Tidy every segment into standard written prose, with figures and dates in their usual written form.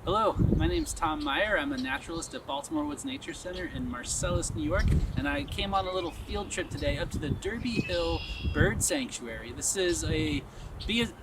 Hello, my name's Tom Meyer. I'm a naturalist at Baltimore Woods Nature Center in Marcellus, New York, and I came on a little field trip today up to the Derby Hill Bird Sanctuary. This is a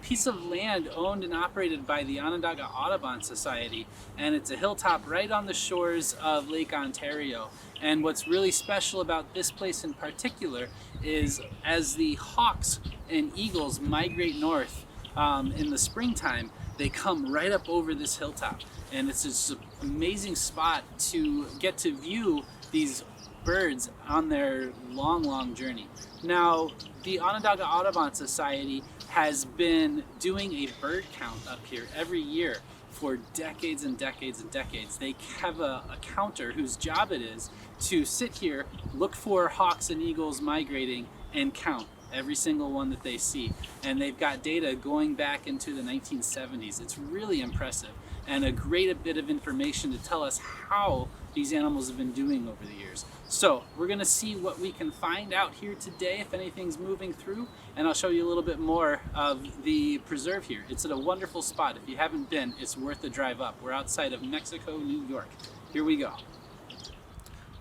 piece of land owned and operated by the Onondaga Audubon Society, and it's a hilltop right on the shores of Lake Ontario. And what's really special about this place in particular is as the hawks and eagles migrate north in the springtime, they come right up over this hilltop, and it's just an amazing spot to get to view these birds on their long journey. Now, the Onondaga Audubon Society has been doing a bird count up here every year for decades and decades and decades. They have a counter whose job it is to sit here, look for hawks and eagles migrating, and count every single one that they see. And they've got data going back into the 1970s. It's really impressive and a great bit of information to tell us how these animals have been doing over the years. So we're gonna see what we can find out here today, if anything's moving through, and I'll show you a little bit more of the preserve here. It's at a wonderful spot. If you haven't been, it's worth the drive up. We're outside of Mexico, New York. Here we go.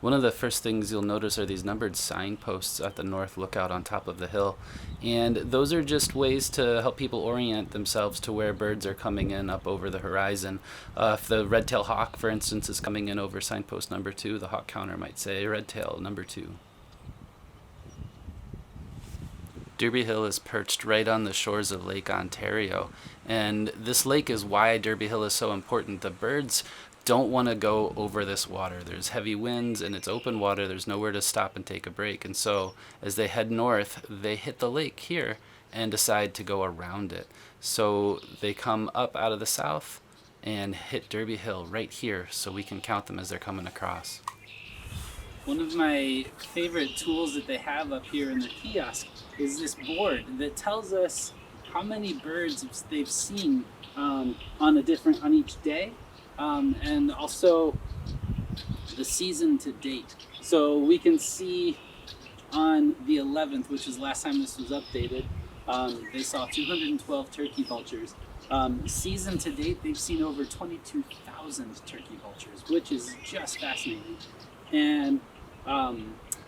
One of the first things you'll notice are these numbered signposts at the north lookout on top of the hill. And those are just ways to help people orient themselves to where birds are coming in up over the horizon. If the red-tailed hawk, for instance, is coming in over signpost number 2, the hawk counter might say red-tail number 2. Derby Hill is perched right on the shores of Lake Ontario. And this lake is why Derby Hill is so important. The birds don't want to go over this water. There's heavy winds and it's open water. There's nowhere to stop and take a break. And so as they head north, they hit the lake here and decide to go around it. So they come up out of the south and hit Derby Hill right here so we can count them as they're coming across. One of my favorite tools that they have up here in the kiosk is this board that tells us how many birds they've seen on each day. And also the season to date. So we can see on the 11th, which is last time this was updated, they saw 212 turkey vultures. Season to date, they've seen over 22,000 turkey vultures, which is just fascinating. And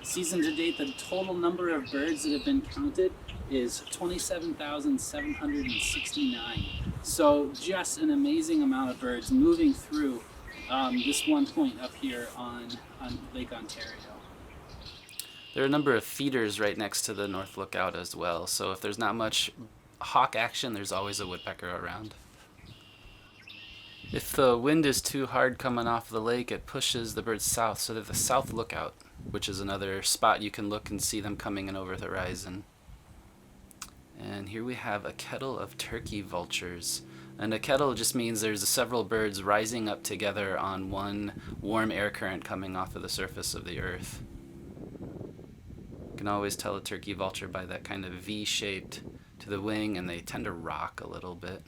season to date, the total number of birds that have been counted is 27,769. So just an amazing amount of birds moving through this one point up here on Lake Ontario. There are a number of feeders right next to the north lookout as well, so if there's not much hawk action, there's always a woodpecker around. If the wind is too hard coming off the lake, it pushes the birds south, so that the south lookout, which is another spot you can look and see them coming in over the horizon. And here we have a kettle of turkey vultures. And a kettle just means there's several birds rising up together on one warm air current coming off of the surface of the earth. You can always tell a turkey vulture by that kind of V-shaped to the wing, and they tend to rock a little bit.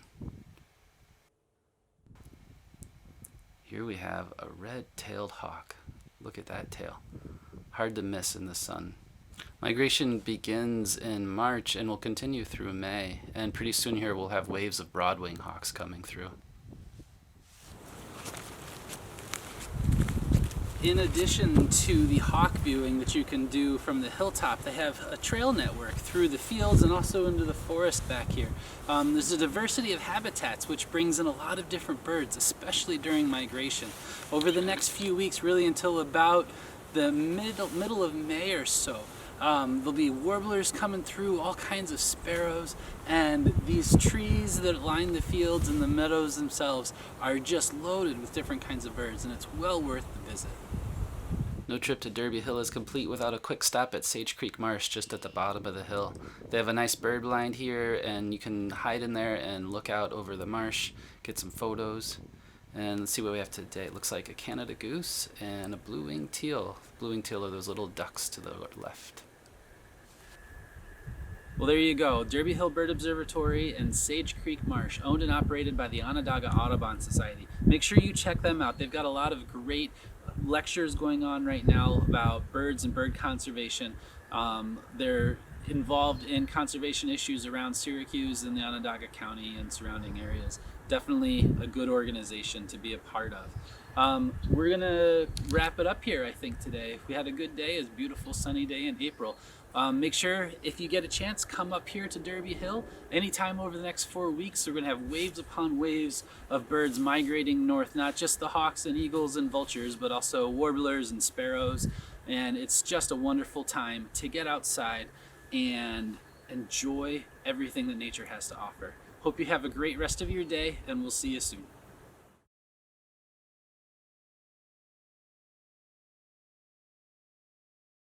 Here we have a red-tailed hawk. Look at that tail. Hard to miss in the sun. Migration begins in March and will continue through May, and pretty soon here we'll have waves of broadwing hawks coming through. In addition to the hawk viewing that you can do from the hilltop, they have a trail network through the fields and also into the forest back here. There's a diversity of habitats which brings in a lot of different birds, especially during migration. Over the next few weeks, really until about the middle of May or so, there'll be warblers coming through, all kinds of sparrows, and these trees that line the fields and the meadows themselves are just loaded with different kinds of birds, and it's well worth the visit. No trip to Derby Hill is complete without a quick stop at Sage Creek Marsh just at the bottom of the hill. They have a nice bird blind here, and you can hide in there and look out over the marsh, get some photos. And let's see what we have today. It looks like a Canada goose and a blue-winged teal. Blue-winged teal are those little ducks to the left. Well, there you go. Derby Hill Bird Observatory and Sage Creek Marsh, owned and operated by the Onondaga Audubon Society. Make sure you check them out. They've got a lot of great lectures going on right now about birds and bird conservation. They're involved in conservation issues around Syracuse and the Onondaga County and surrounding areas. Definitely a good organization to be a part of. We're gonna wrap it up here, I think, today. We had a good day. It's a beautiful sunny day in April. Make sure if you get a chance, come up here to Derby Hill anytime over the next 4 weeks. We're going to have waves upon waves of birds migrating north, not just the hawks and eagles and vultures, but also warblers and sparrows. And it's just a wonderful time to get outside and enjoy everything that nature has to offer. Hope you have a great rest of your day, and we'll see you soon.